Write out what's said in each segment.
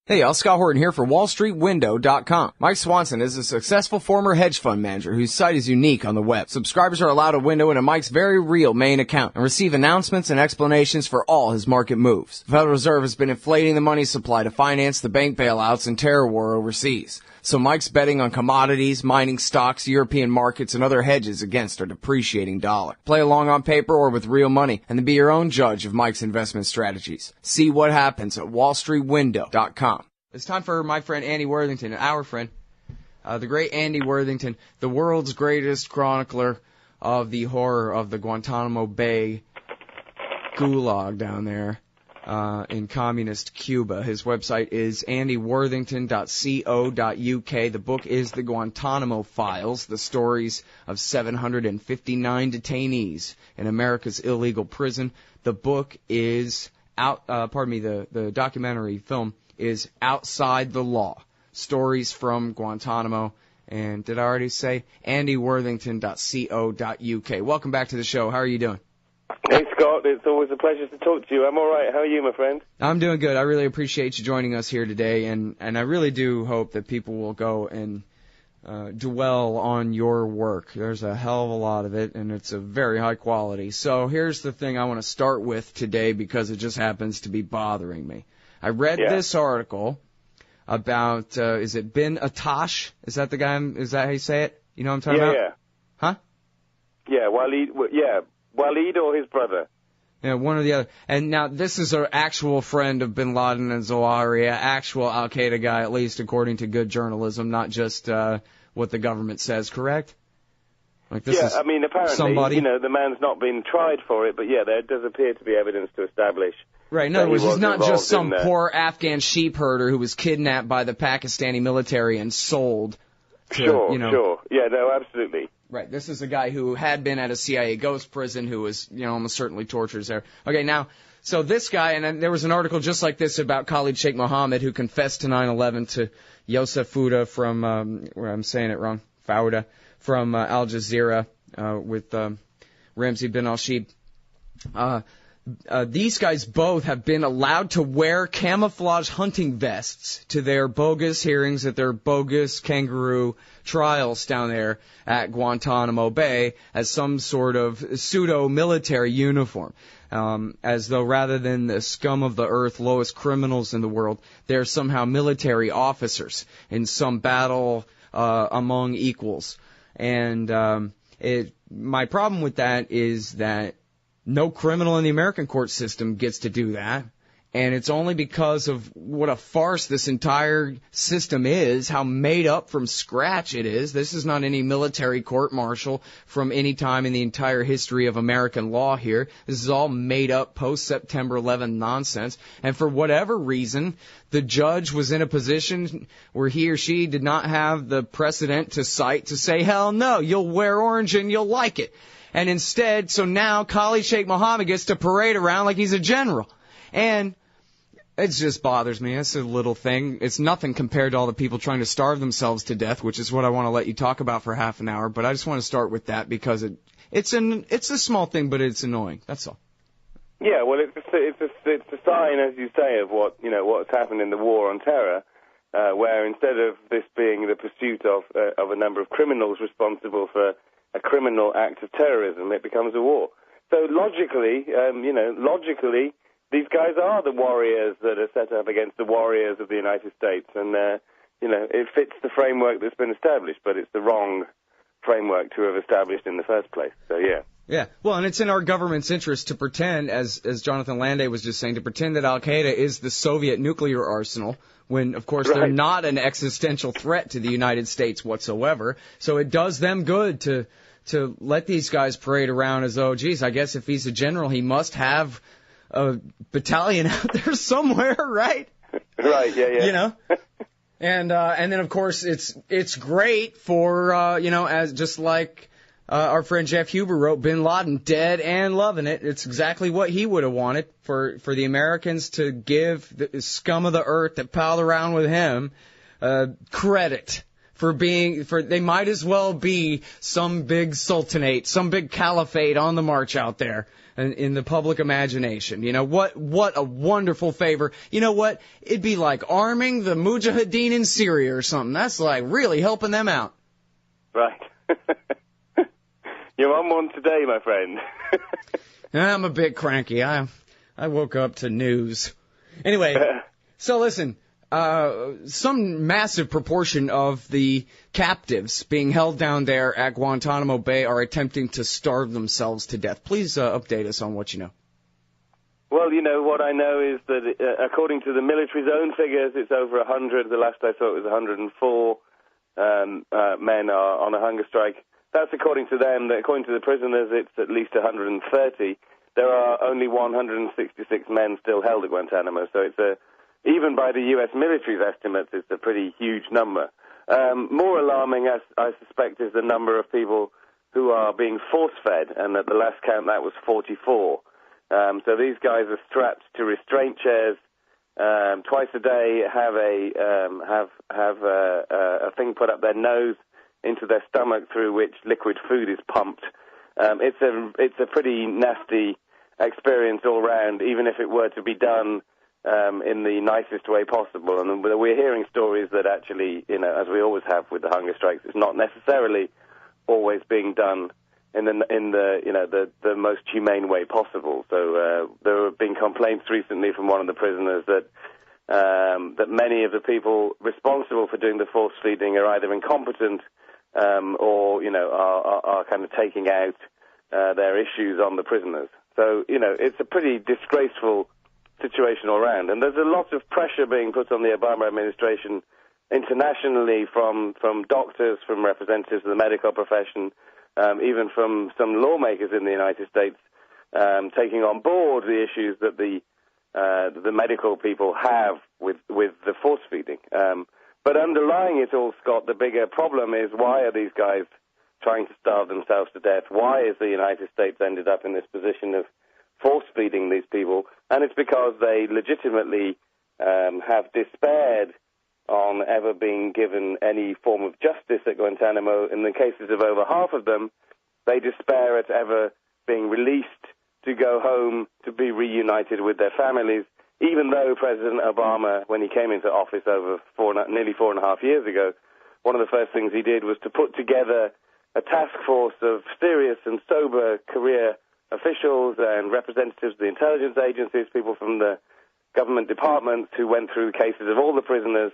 Hey, y'all, Scott Horton here for WallStreetWindow.com. Mike Swanson is a successful former hedge fund manager whose site is unique on the web. Subscribers are allowed a window into Mike's very real main account and receive announcements and explanations for all his market moves. The Federal Reserve has been inflating the money supply to finance the bank bailouts and terror war overseas. So Mike's betting on commodities, mining stocks, European markets, and other hedges against our depreciating dollar. Play along on paper or with real money, and then be your own judge of Mike's investment strategies. See what happens at WallStreetWindow.com. It's time for my friend Andy Worthington, our friend, the great Andy Worthington, the world's greatest chronicler of the horror of the Guantanamo Bay gulag down there in communist Cuba. His website is andyworthington.co.uk. The book is The Guantanamo Files, the stories of 759 detainees in America's illegal prison. The book is the documentary film is Outside the Law, Stories from Guantanamo. And did I already say andyworthington.co.uk? Welcome back to the show. How are you doing? Hey, Scott. It's always a pleasure to talk to you. I'm all right. How are you, my friend? I'm doing good. I really appreciate you joining us here today, and I really do hope that people will go and dwell on your work. There's a hell of a lot of it, and it's a very high quality. So here's the thing I want to start with today because it just happens to be bothering me. I read this article about, is it Bin Atash? Is that the guy, is that how you say it? You know what I'm talking about? Yeah. Huh? Yeah, Waleed or his brother. Yeah, one or the other. And now this is an actual friend of Bin Laden and Zawahiri, actual Al-Qaeda guy, at least according to good journalism, not just what the government says, correct? Like this is apparently, somebody. The man's not been tried for it, but yeah, there does appear to be evidence to establish. Right, in other words, he's not just some poor Afghan sheep herder who was kidnapped by the Pakistani military and sold to, Sure. Yeah, no, absolutely. Right, this is a guy who had been at a CIA ghost prison who was, almost certainly tortured there. Okay, now, so this guy, and there was an article just like this about Khalid Sheikh Mohammed who confessed to 9/11 to Yosef Fouda from, I'm saying it wrong, Fouda, from Al Jazeera with Ramzi bin al-Sheikh. These guys both have been allowed to wear camouflage hunting vests to their bogus hearings at their bogus kangaroo trials down there at Guantanamo Bay as some sort of pseudo-military uniform. As though rather than the scum of the earth, lowest criminals in the world, they're somehow military officers in some battle among equals. And my problem with that is that no criminal in the American court system gets to do that. And it's only because of what a farce this entire system is, how made up from scratch it is. This is not any military court-martial from any time in the entire history of American law here. This is all made up post-September 11 nonsense. And for whatever reason, the judge was in a position where he or she did not have the precedent to cite to say, hell no, you'll wear orange and you'll like it. And instead, so now Khalid Sheikh Mohammed gets to parade around like he's a general. And it just bothers me. It's a little thing. It's nothing compared to all the people trying to starve themselves to death, which is what I want to let you talk about for half an hour. But I just want to start with that because it's a small thing, but it's annoying. That's all. Yeah, well, it's a sign, as you say, of what's happened in the war on terror, where instead of this being the pursuit of a number of criminals responsible for a criminal act of terrorism, it becomes a war. So logically, these guys are the warriors that are set up against the warriors of the United States, and it fits the framework that's been established, but it's the wrong framework to have established in the first place. So yeah. Yeah, well, and it's in our government's interest to pretend, as Jonathan Landay was just saying, to pretend that Al-Qaeda is the Soviet nuclear arsenal, when, of course, they're not an existential threat to the United States whatsoever. So it does them good to let these guys parade around as though, geez, I guess if he's a general, he must have a battalion out there somewhere, right? Right, yeah. And then, of course, it's great for, as just like our friend Jeff Huber wrote, Bin Laden, dead and loving it. It's exactly what he would have wanted for the Americans to give the scum of the earth that palled around with him credit for they might as well be some big sultanate, some big caliphate on the march out there. in the public imagination. You know, what a wonderful favor. You know what? It'd be like arming the Mujahideen in Syria or something. That's like really helping them out. Right. You're on one today, my friend. I'm a bit cranky. I woke up to news. Anyway, so listen, some massive proportion of the captives being held down there at Guantanamo Bay are attempting to starve themselves to death. Please update us on what you know. Well, you know, what I know is that according to the military's own figures, it's over 100. The last I saw it was 104 men are on a hunger strike. That's according to them. According to the prisoners, it's at least 130. There are only 166 men still held at Guantanamo, so it's even by the U.S. military's estimates, it's a pretty huge number. More alarming, I suspect, is the number of people who are being force-fed, and at the last count that was 44. So these guys are strapped to restraint chairs twice a day, have a thing put up their nose into their stomach through which liquid food is pumped. It's a pretty nasty experience all round, even if it were to be done in the nicest way possible. And we're hearing stories that actually, you know, as we always have with the hunger strikes, it's not necessarily always being done in the most humane way possible. So there have been complaints recently from one of the prisoners that many of the people responsible for doing the force feeding are either incompetent or, you know, are kind of taking out their issues on the prisoners. So, you know, it's a pretty disgraceful situation all around. And there's a lot of pressure being put on the Obama administration internationally from doctors, from representatives of the medical profession, even from some lawmakers in the United States, taking on board the issues that the medical people have with the force feeding. But underlying it all, Scott, the bigger problem is, why are these guys trying to starve themselves to death? Why has the United States ended up in this position of force-feeding these people? And it's because they legitimately have despaired on ever being given any form of justice at Guantanamo. In the cases of over half of them, they despair at ever being released to go home to be reunited with their families, even though President Obama, when he came into office over nearly 4.5 years ago, one of the first things he did was to put together a task force of serious and sober career officials and representatives of the intelligence agencies, people from the government departments, who went through cases of all the prisoners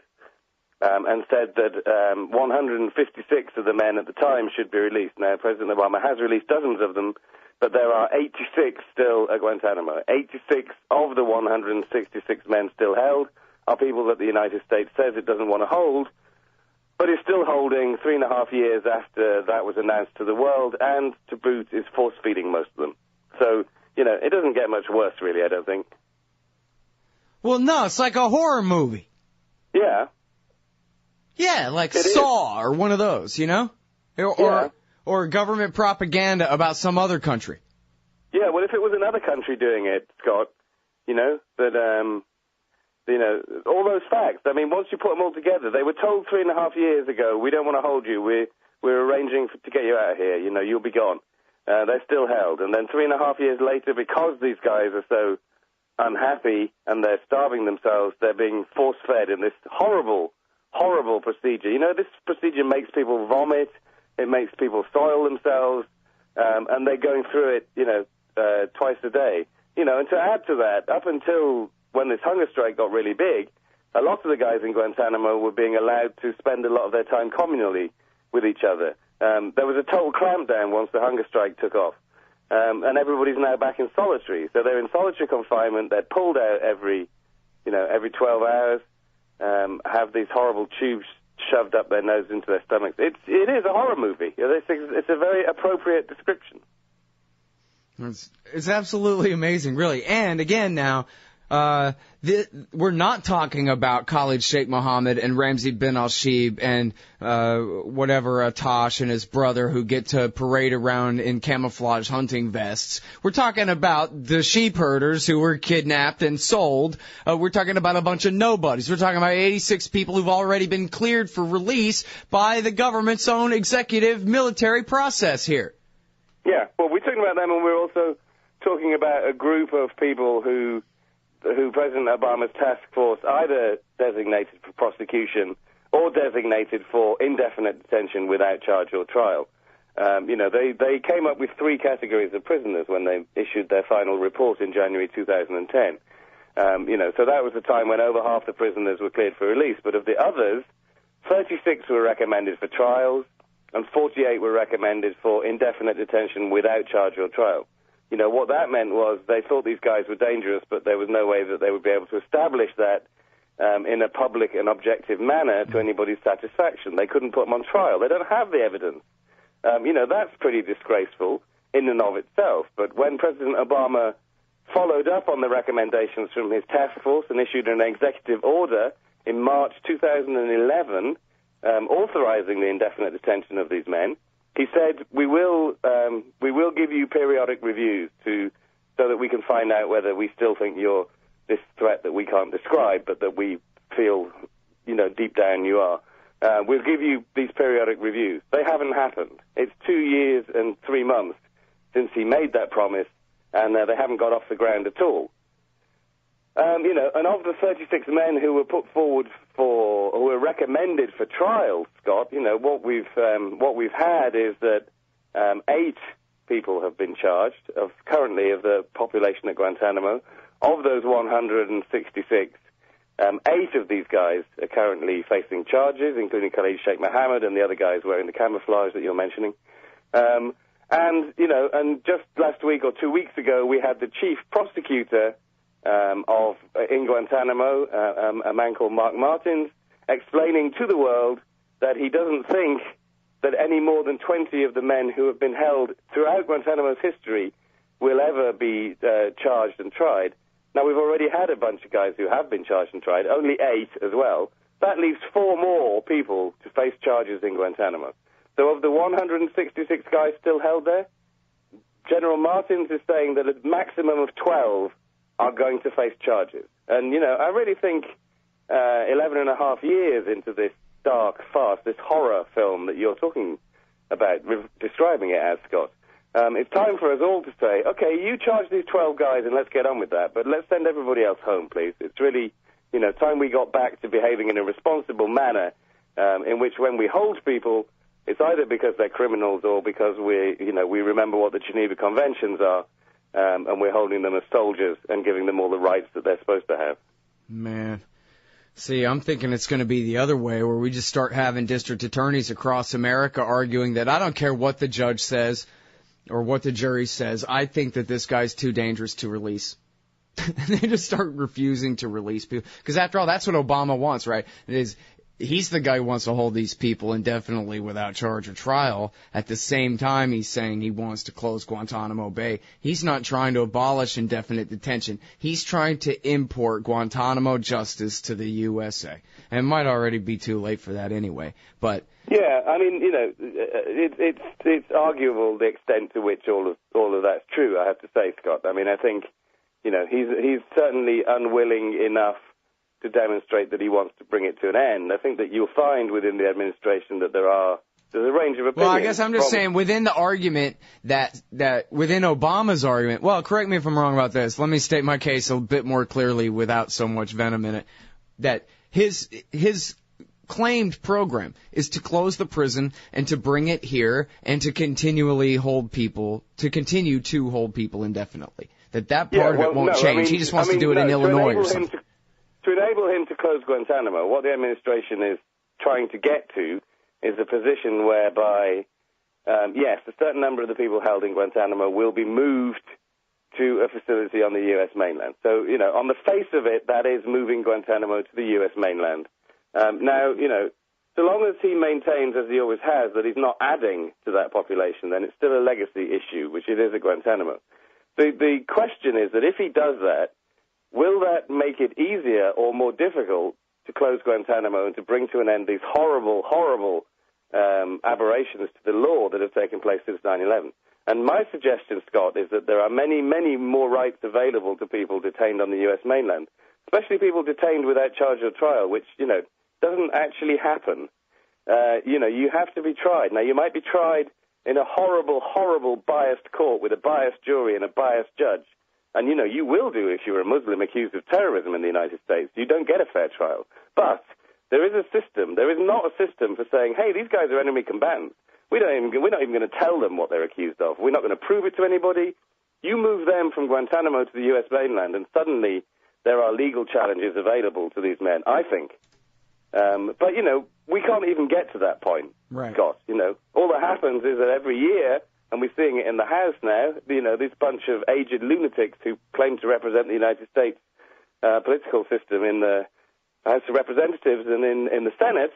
and said that 156 of the men at the time should be released. Now, President Obama has released dozens of them, but there are 86 still at Guantanamo. 86 of the 166 men still held are people that the United States says it doesn't want to hold, but is still holding 3.5 years after that was announced to the world, and to boot is force-feeding most of them. So, you know, it doesn't get much worse, really, I don't think. Well, no, it's like a horror movie. Yeah. Yeah, like Saw or one of those, you know? Or government propaganda about some other country. Yeah, well, if it was another country doing it, Scott, you know, that, you know, all those facts, I mean, once you put them all together, they were told 3.5 years ago, we don't want to hold you, we're arranging to get you out of here, you know, you'll be gone. They're still held. And then 3.5 years later, because these guys are so unhappy and they're starving themselves, they're being force-fed in this horrible, horrible procedure. You know, this procedure makes people vomit, it makes people soil themselves, and they're going through it, you know, twice a day. You know, and to add to that, up until when this hunger strike got really big, a lot of the guys in Guantanamo were being allowed to spend a lot of their time communally with each other. There was a total clampdown once the hunger strike took off, and everybody's now back in solitary. So they're in solitary confinement. They're pulled out every 12 hours, have these horrible tubes shoved up their nose into their stomachs. It is a horror movie. It's a very appropriate description. It's absolutely amazing, really. And again, now, we're not talking about Khalid Sheikh Mohammed and Ramzi bin al-Shibh and Tosh and his brother who get to parade around in camouflage hunting vests. We're talking about the sheep herders who were kidnapped and sold. We're talking about a bunch of nobodies. We're talking about 86 people who've already been cleared for release by the government's own executive military process here. Yeah, well, we're talking about them, and we're also talking about a group of people who President Obama's task force either designated for prosecution or designated for indefinite detention without charge or trial. They came up with three categories of prisoners when they issued their final report in January 2010. So that was the time when over half the prisoners were cleared for release. But of the others, 36 were recommended for trials, and 48 were recommended for indefinite detention without charge or trial. What that meant was they thought these guys were dangerous, but there was no way that they would be able to establish that in a public and objective manner to anybody's satisfaction. They couldn't put them on trial. They don't have the evidence. That's pretty disgraceful in and of itself. But when President Obama followed up on the recommendations from his task force and issued an executive order in March 2011 authorizing the indefinite detention of these men, he said, we will give you periodic reviews so that we can find out whether we still think you're this threat that we can't describe, but that we feel, deep down you are. We'll give you these periodic reviews. They haven't happened. It's 2 years and 3 months since he made that promise, and they haven't got off the ground at all. And of the 36 men who were put forward who were recommended for trial, Scott, what we've had is that 8 people have been charged currently of the population at Guantanamo. Of those 166, 8 of these guys are currently facing charges, including Khalid Sheikh Mohammed and the other guys wearing the camouflage that you're mentioning. And just last week or 2 weeks ago, we had the chief prosecutor in Guantanamo, a man called Mark Martins, explaining to the world that he doesn't think that any more than 20 of the men who have been held throughout Guantanamo's history will ever be charged and tried. Now, we've already had a bunch of guys who have been charged and tried, only 8 as well. That leaves 4 more people to face charges in Guantanamo. So of the 166 guys still held there, General Martins is saying that a maximum of 12 are going to face charges. And, I really think 11 and a half years into this dark farce, this horror film that you're talking about, describing it as, Scott, it's time for us all to say, okay, you charge these 12 guys and let's get on with that, but let's send everybody else home, please. It's really, time we got back to behaving in a responsible manner in which when we hold people, it's either because they're criminals or because we remember what the Geneva Conventions are, and we're holding them as soldiers and giving them all the rights that they're supposed to have. Man. See, I'm thinking it's going to be the other way, where we just start having district attorneys across America arguing that I don't care what the judge says or what the jury says, I think that this guy's too dangerous to release. They just start refusing to release people. Because after all, that's what Obama wants, right? He's the guy who wants to hold these people indefinitely without charge or trial. At the same time, he's saying he wants to close Guantanamo Bay. He's not trying to abolish indefinite detention. He's trying to import Guantanamo justice to the USA. And it might already be too late for that anyway. But yeah, I mean, it's arguable the extent to which all of that's true, I have to say, Scott. I mean, I think, he's certainly unwilling enough to demonstrate that he wants to bring it to an end. I think that you'll find within the administration that there's a range of opinions. Well, I guess I'm just saying within the argument that within Obama's argument, well, correct me if I'm wrong about this. Let me state my case a bit more clearly without so much venom in it. That his claimed program is to close the prison and to bring it here and to continue to hold people indefinitely. That part of it won't change. He just wants to do it in Illinois or something. To enable him to close Guantanamo, what the administration is trying to get to is a position whereby, yes, a certain number of the people held in Guantanamo will be moved to a facility on the U.S. mainland. So, on the face of it, that is moving Guantanamo to the U.S. mainland. Now, so long as he maintains, as he always has, that he's not adding to that population, then it's still a legacy issue, which it is at Guantanamo. The question is that if he does that, will that make it easier or more difficult to close Guantanamo and to bring to an end these horrible, horrible aberrations to the law that have taken place since 9/11? And my suggestion, Scott, is that there are many, many more rights available to people detained on the U.S. mainland, especially people detained without charge or trial, which, doesn't actually happen. You have to be tried. Now, you might be tried in a horrible, horrible biased court with a biased jury and a biased judge. And, you will do if you're a Muslim accused of terrorism in the United States. You don't get a fair trial. But there is a system. There is not a system for saying, hey, these guys are enemy combatants. We're not even going to tell them what they're accused of. We're not going to prove it to anybody. You move them from Guantanamo to the U.S. mainland, and suddenly there are legal challenges available to these men, I think. But, we can't even get to that point, right. Scott. All that happens is that every year, and we're seeing it in the House now, this bunch of aged lunatics who claim to represent the United States political system in the House of Representatives and in the Senate,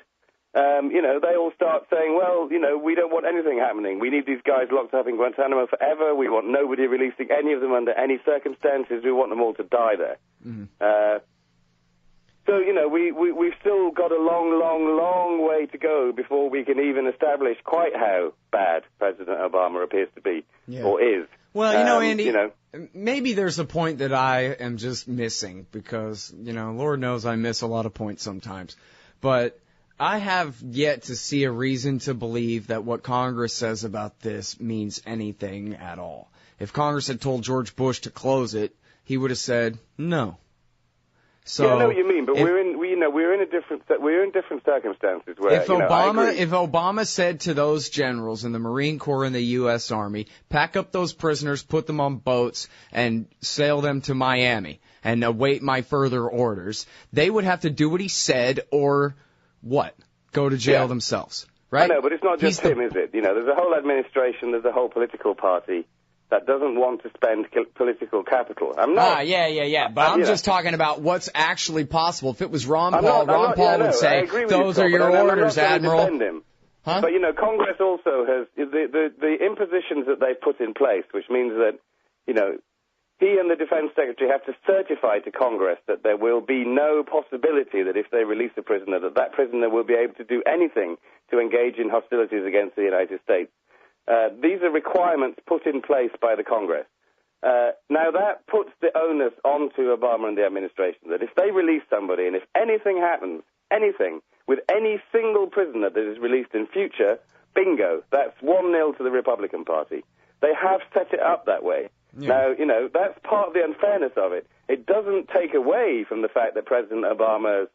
they all start saying, well, we don't want anything happening. We need these guys locked up in Guantanamo forever. We want nobody releasing any of them under any circumstances. We want them all to die there. Mm-hmm. So, we've still got a long, long, long way to go before we can even establish quite how bad President Obama appears to be or is. Well, Andy, maybe there's a point that I am just missing because, Lord knows I miss a lot of points sometimes. But I have yet to see a reason to believe that what Congress says about this means anything at all. If Congress had told George Bush to close it, he would have said no. So I know what you mean, but we're in different circumstances where if Obama said to those generals in the Marine Corps and the U.S. Army, pack up those prisoners, put them on boats, and sail them to Miami and await my further orders, they would have to do what he said or what? Go to jail themselves, right? I know, but it's not just him, is it? There's a whole administration, there's a whole political party that doesn't want to spend political capital. I'm not. But I'm just talking about what's actually possible. If it was Ron Paul, Paul would say, "Those are your orders, Admiral." Huh? But Congress also has the impositions that they've put in place, which means that he and the Defense Secretary have to certify to Congress that there will be no possibility that if they release a prisoner, that prisoner will be able to do anything to engage in hostilities against the United States. These are requirements put in place by the Congress. Now, that puts the onus onto Obama and the administration that if they release somebody and if anything happens, with any single prisoner that is released in future, bingo, that's 1-0 to the Republican Party. They have set it up that way. Yeah. Now, that's part of the unfairness of it. It doesn't take away from the fact that President Obama's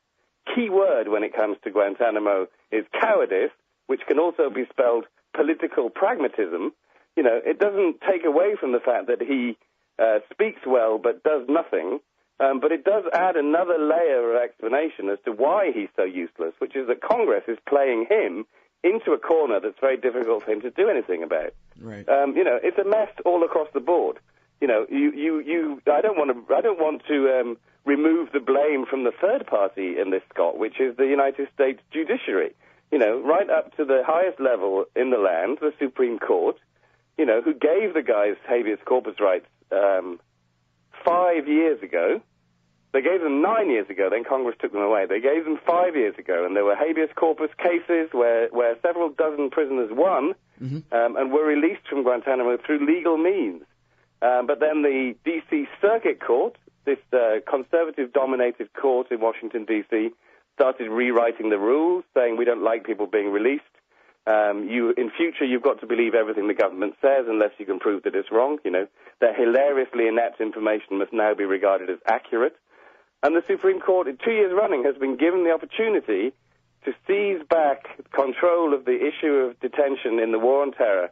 key word when it comes to Guantanamo is cowardice, which can also be spelled political pragmatism. It doesn't take away from the fact that he speaks well but does nothing, but it does add another layer of explanation as to why he's so useless, which is that Congress is playing him into a corner that's very difficult for him to do anything about. Right. It's a mess all across the board. I don't want to remove the blame from the third party in this, Scott, which is the United States judiciary. Right up to the highest level in the land, the Supreme Court, who gave the guys habeas corpus rights 5 years ago. They gave them 9 years ago, then Congress took them away. They gave them 5 years ago, and there were habeas corpus cases where several dozen prisoners won and were released from Guantanamo through legal means. But then the D.C. Circuit Court, this conservative-dominated court in Washington, D.C., started rewriting the rules, saying we don't like people being released. In future, you've got to believe everything the government says unless you can prove that it's wrong. Their hilariously inept information must now be regarded as accurate. And the Supreme Court, in 2 years running, has been given the opportunity to seize back control of the issue of detention in the war on terror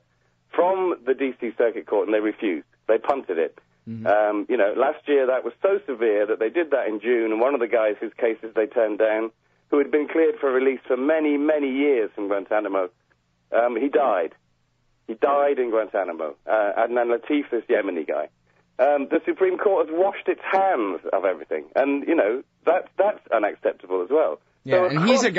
from the D.C. Circuit Court, and they refused. They punted it. Last year that was so severe that they did that in June, and one of the guys whose cases they turned down, who had been cleared for release for many, many years from Guantanamo, he died. He died in Guantanamo. Adnan Latif, this Yemeni guy. The Supreme Court has washed its hands of everything, and that's unacceptable as well. Yeah, so and he's a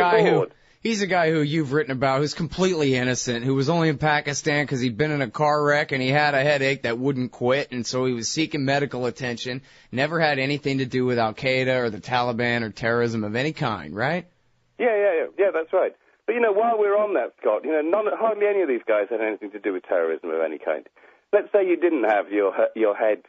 guy who you've written about who's completely innocent, who was only in Pakistan because he'd been in a car wreck and he had a headache that wouldn't quit, and so he was seeking medical attention. Never had anything to do with Al Qaeda or the Taliban or terrorism of any kind, right? Yeah, that's right. But while we're on that, Scott, hardly any of these guys had anything to do with terrorism of any kind. Let's say you didn't have your head,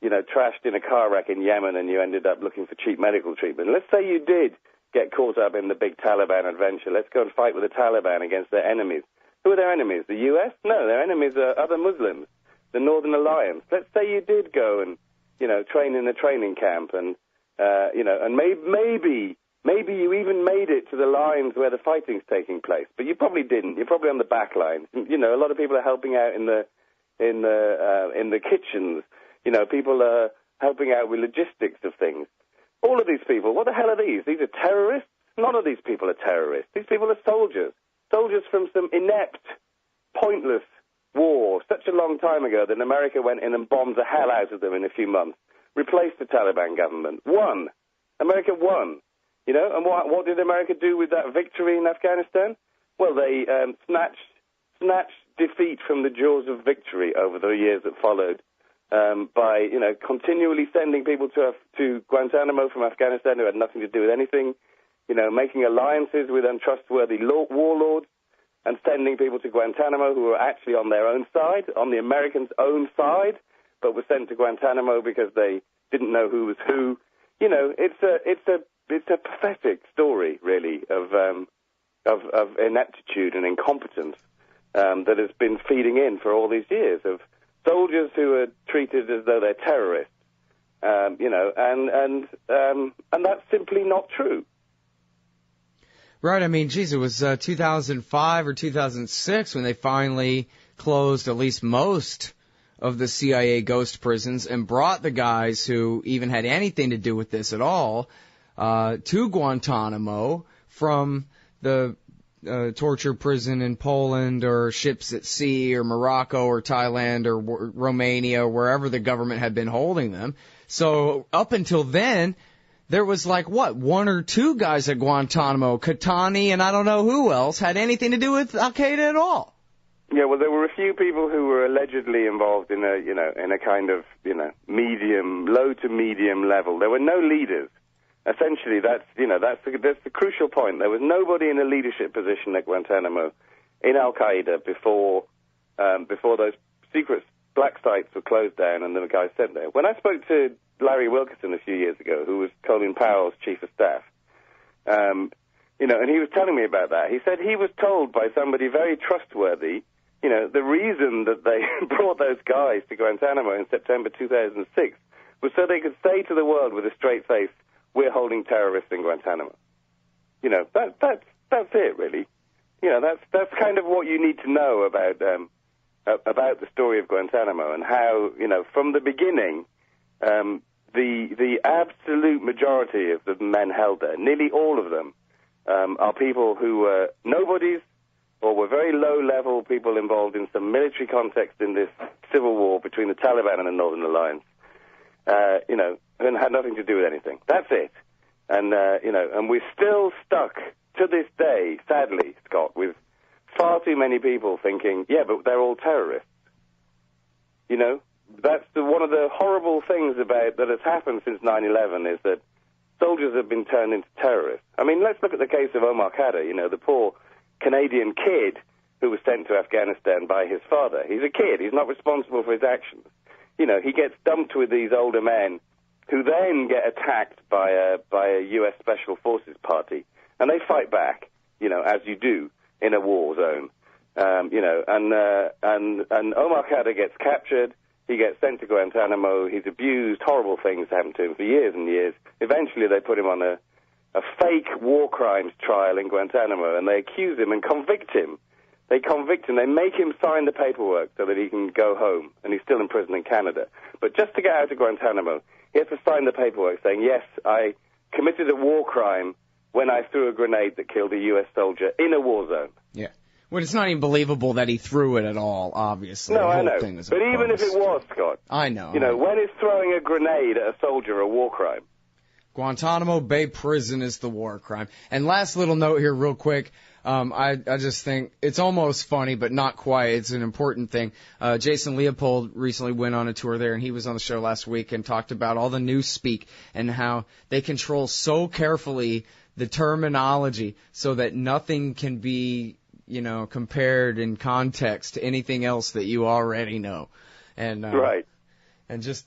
trashed in a car wreck in Yemen and you ended up looking for cheap medical treatment. Let's say you did get caught up in the big Taliban adventure. Let's go and fight with the Taliban against their enemies. Who are their enemies? The U.S.? No, their enemies are other Muslims, the Northern Alliance. Let's say you did go and, train in a training camp and, and maybe you even made it to the lines where the fighting's taking place, but you probably didn't. You're probably on the back lines. A lot of people are helping out in the kitchens. People are helping out with logistics of things. All of these people, what the hell are these? These are terrorists? None of these people are terrorists. These people are soldiers. Soldiers from some inept, pointless war such a long time ago that America went in and bombed the hell out of them in a few months, replaced the Taliban government. Won. America won. And what did America do with that victory in Afghanistan? Well, they snatched defeat from the jaws of victory over the years that followed by, continually sending people to Guantanamo from Afghanistan who had nothing to do with anything, making alliances with untrustworthy warlords and sending people to Guantanamo who were actually on their own side, on the Americans' own side, but were sent to Guantanamo because they didn't know who was who. It's a pathetic story, really, of ineptitude and incompetence that has been feeding in for all these years of soldiers who are treated as though they're terrorists, and that's simply not true. Right. I mean, geez, it was 2005 or 2006 when they finally closed at least most of the CIA ghost prisons and brought the guys who even had anything to do with this at all to Guantanamo from the torture prison in Poland or ships at sea or Morocco or Thailand or Romania or wherever the government had been holding them. So up until then, there was one or two guys at Guantanamo, Khatani and I don't know who else, had anything to do with Al-Qaeda at all. Yeah, well, there were a few people who were allegedly involved in a kind of, low to medium level. There were no leaders. Essentially, that's the crucial point. There was nobody in a leadership position at Guantanamo in Al-Qaeda before those secret black sites were closed down and the guys sent there. When I spoke to Larry Wilkerson a few years ago, who was Colin Powell's chief of staff, and he was telling me about that. He said he was told by somebody very trustworthy, the reason that they brought those guys to Guantanamo in September 2006 was so they could say to the world with a straight face, we're holding terrorists in Guantanamo. That's it, really. That's kind of what you need to know about the story of Guantanamo and how, from the beginning, the absolute majority of the men held there, nearly all of them, are people who were nobodies or were very low-level people involved in some military context in this civil war between the Taliban and the Northern Alliance, and had nothing to do with anything. That's it. And, and we're still stuck to this day, sadly, Scott, with far too many people thinking, yeah, but they're all terrorists. That's one of the horrible things that has happened since 9/11 is that soldiers have been turned into terrorists. I mean, let's look at the case of Omar Khadr, the poor Canadian kid who was sent to Afghanistan by his father. He's a kid. He's not responsible for his actions. He gets dumped with these older men who then get attacked by a U.S. Special Forces party, and they fight back, as you do in a war zone. And Omar Khadr gets captured. He gets sent to Guantanamo. He's abused. Horrible things happen to him for years and years. Eventually, they put him on a fake war crimes trial in Guantanamo, and they accuse him and convict him. They convict him. They make him sign the paperwork so that he can go home, and he's still in prison in Canada. But just to get out of Guantanamo, he has to sign the paperwork saying, yes, I committed a war crime when I threw a grenade that killed a U.S. soldier in a war zone. Yeah. Well, it's not even believable that he threw it at all, obviously. No, I know. But even if it was, Scott. I know. When is throwing a grenade at a soldier a war crime? Guantanamo Bay Prison is the war crime. And last little note here real quick. I just think it's almost funny, but not quite. It's an important thing. Jason Leopold recently went on a tour there, and he was on the show last week and talked about all the newspeak and how they control so carefully the terminology so that nothing can be, compared in context to anything else that you already know. And, right. And just,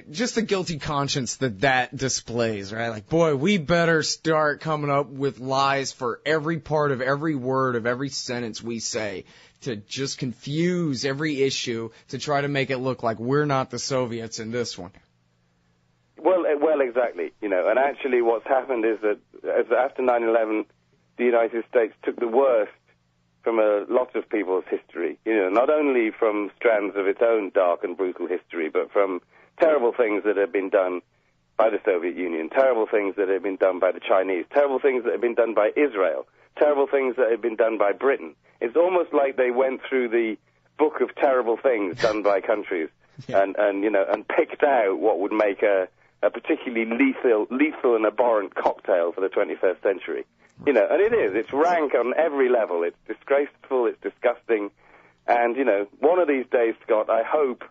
just the guilty conscience that displays, right? Like, boy, we better start coming up with lies for every part of every word of every sentence we say to just confuse every issue to try to make it look like we're not the Soviets in this one. Well, exactly. And actually what's happened is that after 9/11, the United States took the worst from a lot of people's history, not only from strands of its own dark and brutal history, but from terrible things that have been done by the Soviet Union, terrible things that have been done by the Chinese, terrible things that have been done by Israel, terrible things that have been done by Britain. It's almost like they went through the book of terrible things done by countries and picked out what would make a particularly lethal and abhorrent cocktail for the 21st century. And it is. It's rank on every level. It's disgraceful. It's disgusting. And, one of these days, Scott, I hope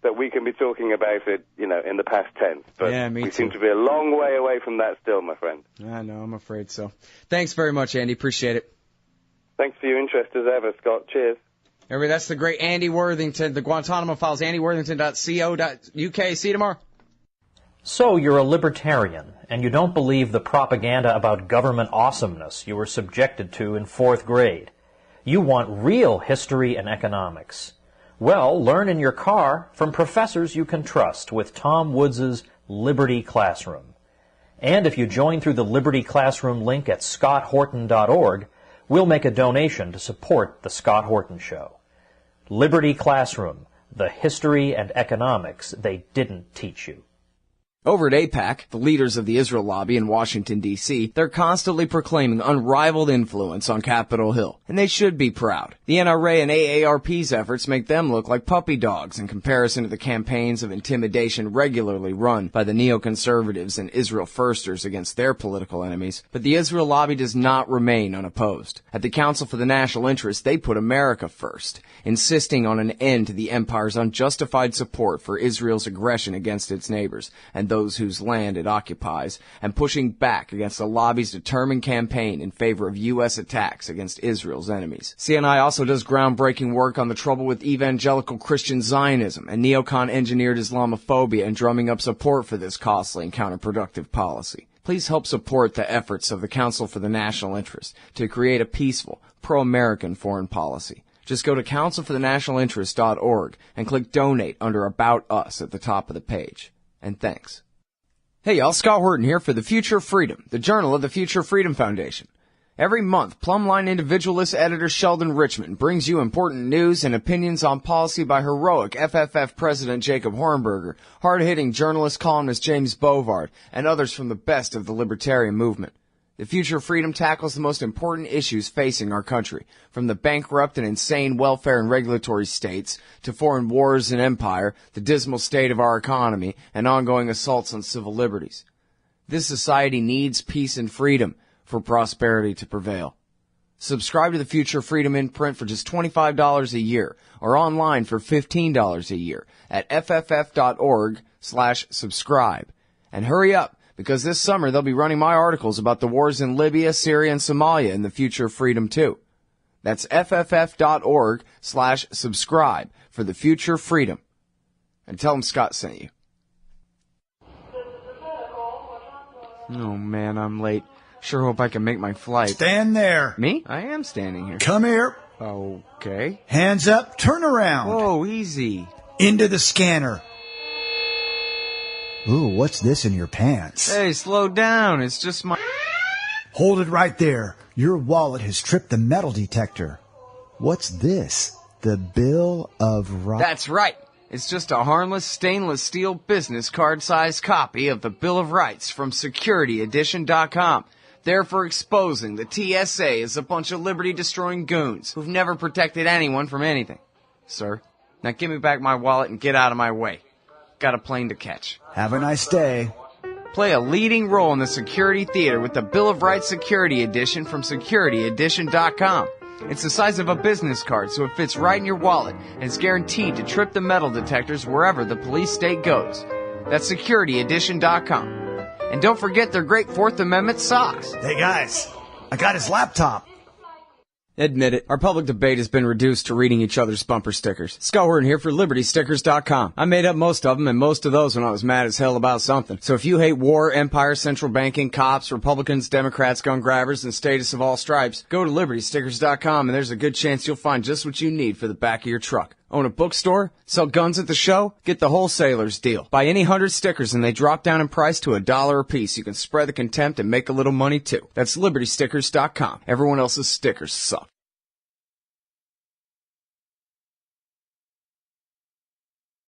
that we can be talking about it, in the past tense. But yeah, me we too. seem to be a long way away from that still, my friend. I know, I'm afraid so. Thanks very much, Andy. Appreciate it. Thanks for your interest as ever, Scott. Cheers. Everybody, that's the great Andy Worthington, the Guantanamo Files, andyworthington.co.uk. See you tomorrow. So you're a libertarian, and you don't believe the propaganda about government awesomeness you were subjected to in 4th grade. You want real history and economics. Well, learn in your car from professors you can trust with Tom Woods' Liberty Classroom. And if you join through the Liberty Classroom link at scotthorton.org, we'll make a donation to support The Scott Horton Show. Liberty Classroom, the history and economics they didn't teach you. Over at AIPAC, the leaders of the Israel lobby in Washington, D.C., they're constantly proclaiming unrivaled influence on Capitol Hill, and they should be proud. The NRA and AARP's efforts make them look like puppy dogs in comparison to the campaigns of intimidation regularly run by the neoconservatives and Israel firsters against their political enemies. But the Israel lobby does not remain unopposed. At the Council for the National Interest, they put America first, insisting on an end to the empire's unjustified support for Israel's aggression against its neighbors and those whose land it occupies, and pushing back against the lobby's determined campaign in favor of U.S. attacks against Israel's enemies. CNI also does groundbreaking work on the trouble with evangelical Christian Zionism and neocon-engineered Islamophobia and drumming up support for this costly and counterproductive policy. Please help support the efforts of the Council for the National Interest to create a peaceful, pro-American foreign policy. Just go to councilforthenationalinterest.org and click Donate under About Us at the top of the page. And thanks. Hey y'all, Scott Horton here for The Future of Freedom, the journal of the Future Freedom Foundation. Every month, Plumline individualist editor Sheldon Richmond brings you important news and opinions on policy by heroic FFF President Jacob Hornberger, hard-hitting journalist columnist James Bovard, and others from the best of the libertarian movement. The Future of Freedom tackles the most important issues facing our country, from the bankrupt and insane welfare and regulatory states, to foreign wars and empire, the dismal state of our economy, and ongoing assaults on civil liberties. This society needs peace and freedom for prosperity to prevail. Subscribe to the Future of Freedom in print for just $25 a year, or online for $15 a year at fff.org/subscribe. And hurry up, because this summer they'll be running my articles about the wars in Libya, Syria, and Somalia in the Future of Freedom too. That's fff.org/subscribe for the Future of Freedom. And tell them Scott sent you. Oh man, I'm late. Sure hope I can make my flight. Stand there. Me? I am standing here. Come here. Okay. Hands up, turn around. Whoa, easy. Into the scanner. Ooh, what's this in your pants? Hey, slow down. It's just my... Hold it right there. Your wallet has tripped the metal detector. What's this? The Bill of Rights? That's right. It's just a harmless stainless steel business card-sized copy of the Bill of Rights from SecurityEdition.com. There for exposing the TSA as a bunch of liberty-destroying goons who've never protected anyone from anything. Sir, now give me back my wallet and get out of my way. Got a plane to catch. Have a nice day. Play a leading role in the security theater with the Bill of Rights Security Edition from SecurityEdition.com. It's the size of a business card, so it fits right in your wallet, and it's guaranteed to trip the metal detectors wherever the police state goes. That's SecurityEdition.com. And don't forget their great Fourth Amendment socks. Hey guys, I got his laptop. Admit it, our public debate has been reduced to reading each other's bumper stickers. Scott Horton here for LibertyStickers.com. I made up most of them and most of those when I was mad as hell about something. So if you hate war, empire, central banking, cops, Republicans, Democrats, gun grabbers, and status of all stripes, go to LibertyStickers.com and there's a good chance you'll find just what you need for the back of your truck. Own a bookstore? Sell guns at the show? Get the wholesaler's deal. Buy any 100 stickers and they drop down in price to $1 a piece. You can spread the contempt and make a little money too. That's LibertyStickers.com. Everyone else's stickers suck.